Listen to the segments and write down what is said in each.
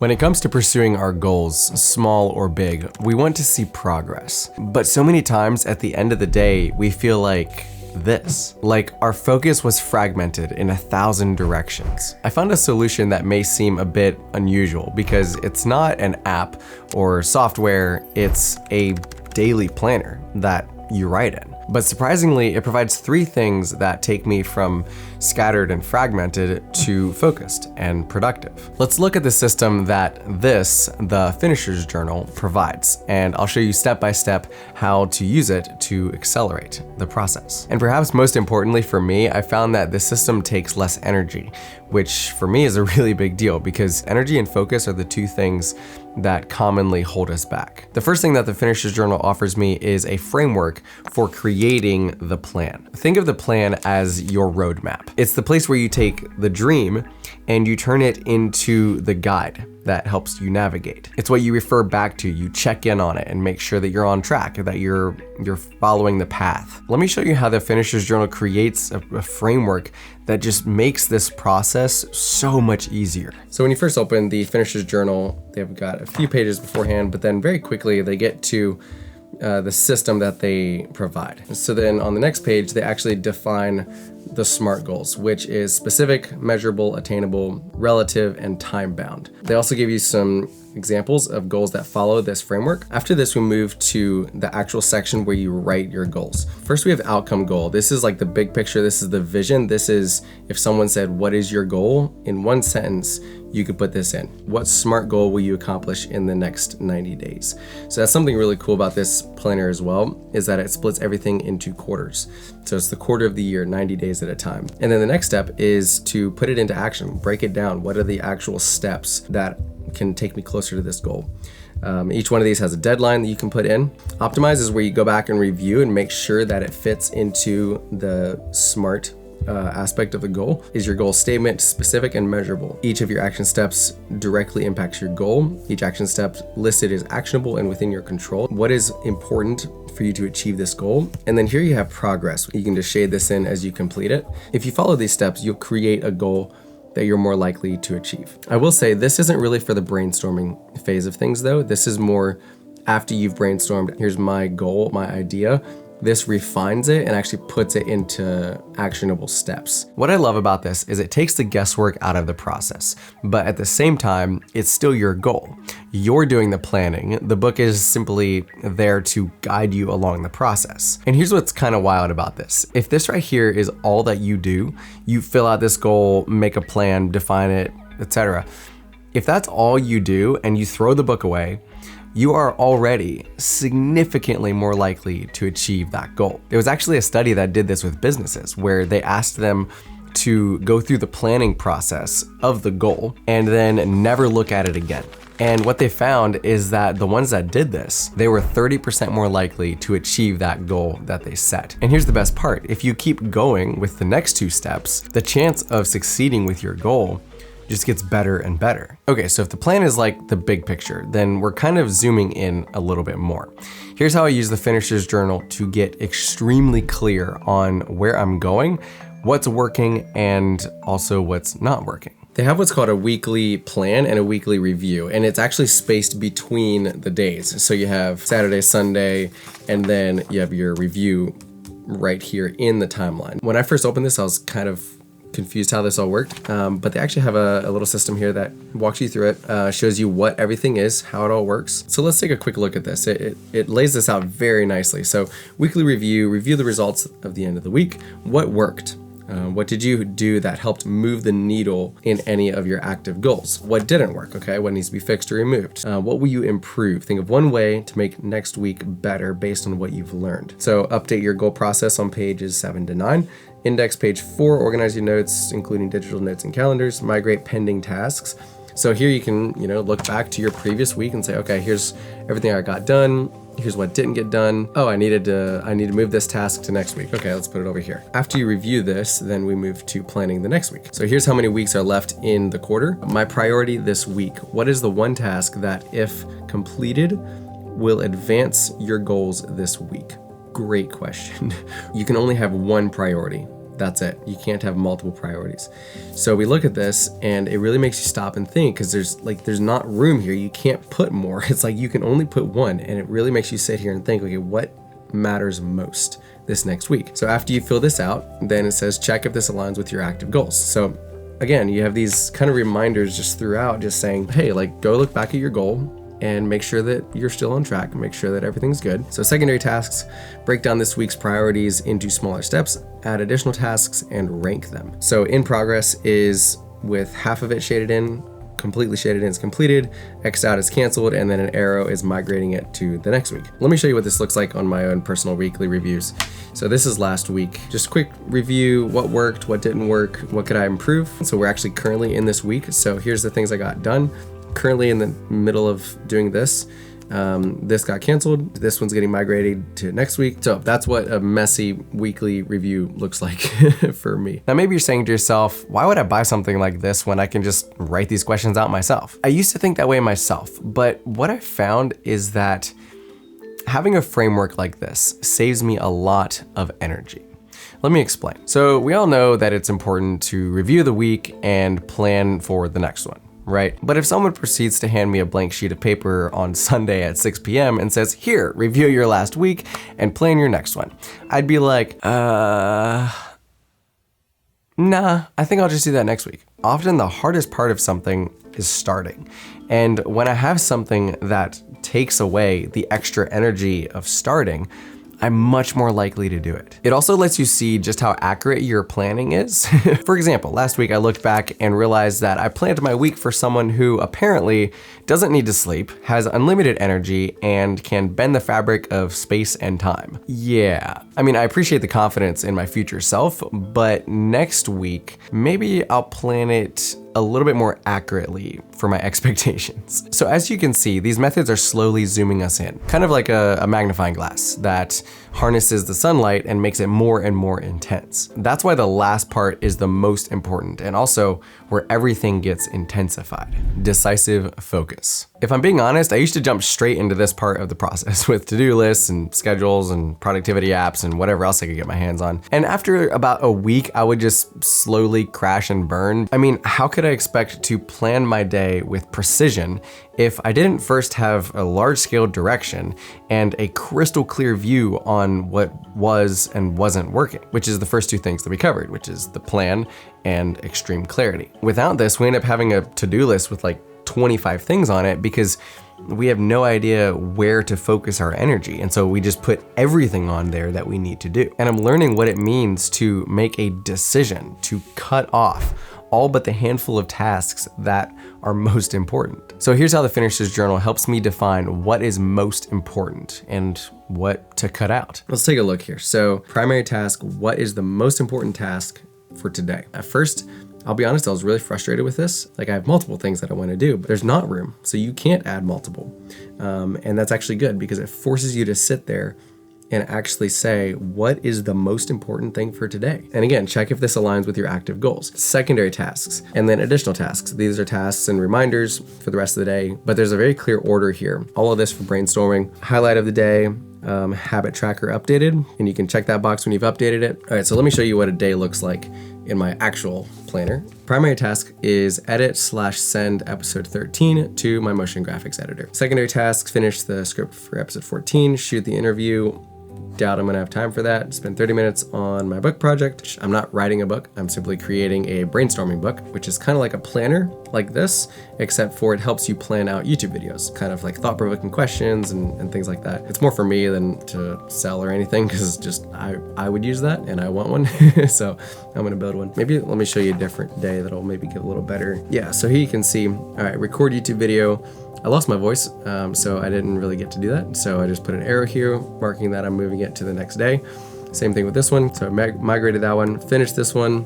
When it comes to pursuing our goals, small or big, we want to see progress. But so many times at the end of the day, we feel like our focus was fragmented in 1,000 directions. I found a solution that may seem a bit unusual because it's not an app or software, it's a daily planner that you write in. But surprisingly, it provides 3 things that take me from scattered and fragmented to focused and productive. Let's look at the system that the Finisher's Journal, provides, and I'll show you step by step how to use it to accelerate the process. And perhaps most importantly for me, I found that the system takes less energy, which for me is a really big deal because energy and focus are the 2 things that commonly hold us back. The first thing that the Finisher's Journal offers me is a framework for creating the plan. Think of the plan as your roadmap. It's the place where you take the dream and you turn it into the guide that helps you navigate. It's what you refer back to. You check in on it and make sure that you're on track, that you're following the path. Let me show you how the Finisher's Journal creates a framework that just makes this process so much easier. So when you first open the Finisher's Journal, they've got a few pages beforehand, but then very quickly they get to the system that they provide. So then on the next page, they actually define the SMART goals, which is specific, measurable, attainable, relative, and time-bound. They also give you some examples of goals that follow this framework. After this, we move to the actual section where you write your goals. First, we have outcome goal. This is like the big picture. This is the vision. This is if someone said, "What is your goal?" in one sentence, you could put this in. What SMART goal will you accomplish in the next 90 days? So that's something really cool about this planner as well, is that it splits everything into quarters. So it's the quarter of the year, 90 days at a time. And then the next step is to put it into action, break it down. What are the actual steps that can take me closer to this goal? Each one of these has a deadline that you can put in. Optimize is where you go back and review and make sure that it fits into the SMART aspect of the goal. Is your goal statement specific and measurable? Each of your action steps directly impacts your goal. Each action step listed is actionable and within your control. What is important for you to achieve this goal? And then here you have progress. You can just shade this in as you complete it. If you follow these steps, you'll create a goal that you're more likely to achieve. I will say this isn't really for the brainstorming phase of things though. This is more after you've brainstormed, here's my goal, my idea. This refines it and actually puts it into actionable steps. What I love about this is it takes the guesswork out of the process, but at the same time, it's still your goal. You're doing the planning. The book is simply there to guide you along the process. And here's what's kind of wild about this. If this right here is all that you do, you fill out this goal, make a plan, define it, etc. If that's all you do and you throw the book away, you are already significantly more likely to achieve that goal. There was actually a study that did this with businesses where they asked them to go through the planning process of the goal and then never look at it again. And what they found is that the ones that did this, they were 30% more likely to achieve that goal that they set. And here's the best part. If you keep going with the next 2 steps, the chance of succeeding with your goal just gets better and better. Okay, so if the plan is like the big picture, then we're kind of zooming in a little bit more. Here's how I use the Finisher's Journal to get extremely clear on where I'm going, what's working, and also what's not working. They have what's called a weekly plan and a weekly review, and it's actually spaced between the days. So you have Saturday, Sunday, and then you have your review right here in the timeline. When I first opened this, I was kind of confused how this all worked, but they actually have a little system here that walks you through it, shows you what everything is, how it all works. So let's take a quick look at this. It lays this out very nicely. So weekly review the results of the end of the week. What worked? What did you do that helped move the needle in any of your active goals? What didn't work? Okay, what needs to be fixed or removed? What will you improve? Think of one way to make next week better based on what you've learned. So update your goal process on pages 7 to 9. Index page 4, organize your notes, including digital notes and calendars. Migrate pending tasks. So here you can, look back to your previous week and say, okay, here's everything I got done. Here's what didn't get done. Oh, I need to move this task to next week. Okay, let's put it over here. After you review this, then we move to planning the next week. So here's how many weeks are left in the quarter. My priority this week. What is the one task that, if completed, will advance your goals this week? Great question. You can only have one priority. That's it. You can't have multiple priorities. So we look at this and it really makes you stop and think, because there's not room here. You can't put more. It's like you can only put one, and it really makes you sit here and think, okay, what matters most this next week? So after you fill this out, then it says check if this aligns with your active goals. So again, you have these kind of reminders just throughout, just saying, hey, like, go look back at your goal and make sure that you're still on track, make sure that everything's good. So secondary tasks, break down this week's priorities into smaller steps, add additional tasks, and rank them. So in progress is with half of it shaded in, completely shaded in is completed, X'd out is canceled, and then an arrow is migrating it to the next week. Let me show you what this looks like on my own personal weekly reviews. So this is last week. Just quick review, what worked, what didn't work, what could I improve? So we're actually currently in this week. So here's the things I got done. Currently in the middle of doing this. This got canceled. This one's getting migrated to next week. So that's what a messy weekly review looks like for me. Now, maybe you're saying to yourself, why would I buy something like this when I can just write these questions out myself? I used to think that way myself, but what I found is that having a framework like this saves me a lot of energy. Let me explain. So we all know that it's important to review the week and plan for the next one, right? But if someone proceeds to hand me a blank sheet of paper on Sunday at 6 p.m. and says, here, review your last week and plan your next one, I'd be like, nah, I think I'll just do that next week. Often the hardest part of something is starting. And when I have something that takes away the extra energy of starting, I'm much more likely to do it. It also lets you see just how accurate your planning is. For example, last week I looked back and realized that I planned my week for someone who apparently doesn't need to sleep, has unlimited energy, and can bend the fabric of space and time. Yeah, I mean, I appreciate the confidence in my future self, but next week, maybe I'll plan it a little bit more accurately for my expectations. So as you can see, these methods are slowly zooming us in, kind of like a magnifying glass that harnesses the sunlight and makes it more and more intense. That's why the last part is the most important, and also where everything gets intensified. Decisive focus. If I'm being honest, I used to jump straight into this part of the process with to-do lists and schedules and productivity apps and whatever else I could get my hands on. And after about a week, I would just slowly crash and burn. I mean, how could I expect to plan my day with precision if I didn't first have a large-scale direction and a crystal clear view on what was and wasn't working, which is the first two things that we covered, which is the plan and extreme clarity. Without this, we end up having a to-do list with like 25 things on it because we have no idea where to focus our energy. And so we just put everything on there that we need to do. And I'm learning what it means to make a decision, to cut off all but the handful of tasks that are most important. So here's how the Finisher's Journal helps me define what is most important and what to cut out. Let's take a look here. So primary task, what is the most important task for today? At first, I'll be honest, I was really frustrated with this. Like I have multiple things that I want to do, but there's not room. So you can't add multiple. And that's actually good because it forces you to sit there and actually say, what is the most important thing for today? And again, check if this aligns with your active goals. Secondary tasks, and then additional tasks. These are tasks and reminders for the rest of the day, but there's a very clear order here. All of this for brainstorming. Highlight of the day, habit tracker updated, and you can check that box when you've updated it. All right, so let me show you what a day looks like in my actual planner. Primary task is edit/send episode 13 to my motion graphics editor. Secondary tasks, finish the script for episode 14, shoot the interview. Doubt I'm gonna have time for that. Spend 30 minutes on my book project. I'm not writing a book, I'm simply creating a brainstorming book, which is kind of like a planner like this, except for it helps you plan out YouTube videos, kind of like thought-provoking questions and things like that. It's more for me than to sell or anything, because just I would use that and I want one. So I'm gonna build one. Maybe let me show you a different day that'll maybe give a little better. Yeah, so here you can see, all right, record YouTube video. I lost my voice, so I didn't really get to do that. So I just put an arrow here, marking that I'm moving it to the next day. Same thing with this one. So I migrated that one, finished this one,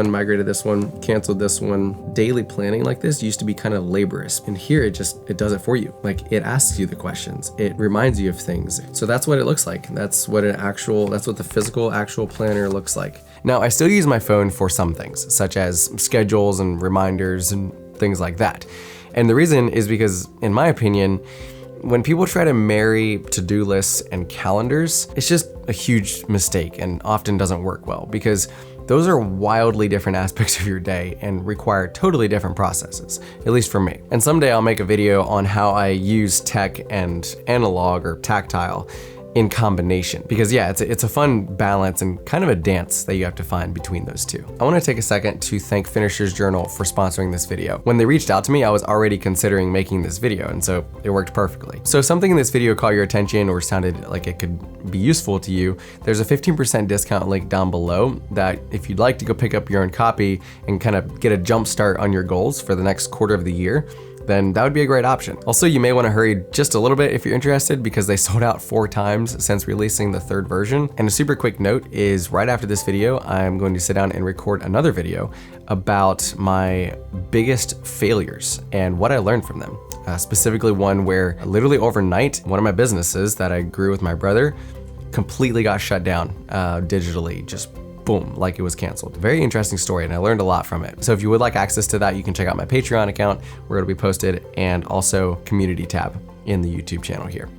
migrated this one, canceled this one. Daily planning like this used to be kind of laborious. And here it does it for you. Like it asks you the questions. It reminds you of things. So that's what it looks like. That's what the physical actual planner looks like. Now I still use my phone for some things, such as schedules and reminders and things like that. And the reason is because, in my opinion, when people try to marry to-do lists and calendars, it's just a huge mistake and often doesn't work well because those are wildly different aspects of your day and require totally different processes, at least for me. And someday I'll make a video on how I use tech and analog or tactile in combination, because yeah, it's a fun balance and kind of a dance that you have to find between those two. I wanna take a second to thank Finisher's Journal for sponsoring this video. When they reached out to me, I was already considering making this video, and so it worked perfectly. So if something in this video caught your attention or sounded like it could be useful to you, there's a 15% discount link down below that if you'd like to go pick up your own copy and kind of get a jump start on your goals for the next quarter of the year, then that would be a great option. Also, you may want to hurry just a little bit if you're interested because they sold out 4 times since releasing the 3rd version. And a super quick note is right after this video, I'm going to sit down and record another video about my biggest failures and what I learned from them. Specifically one where literally overnight, one of my businesses that I grew with my brother completely got shut down digitally, just boom, like it was canceled. Very interesting story, and I learned a lot from it. So if you would like access to that, you can check out my Patreon account where it'll be posted, and also community tab in the YouTube channel here.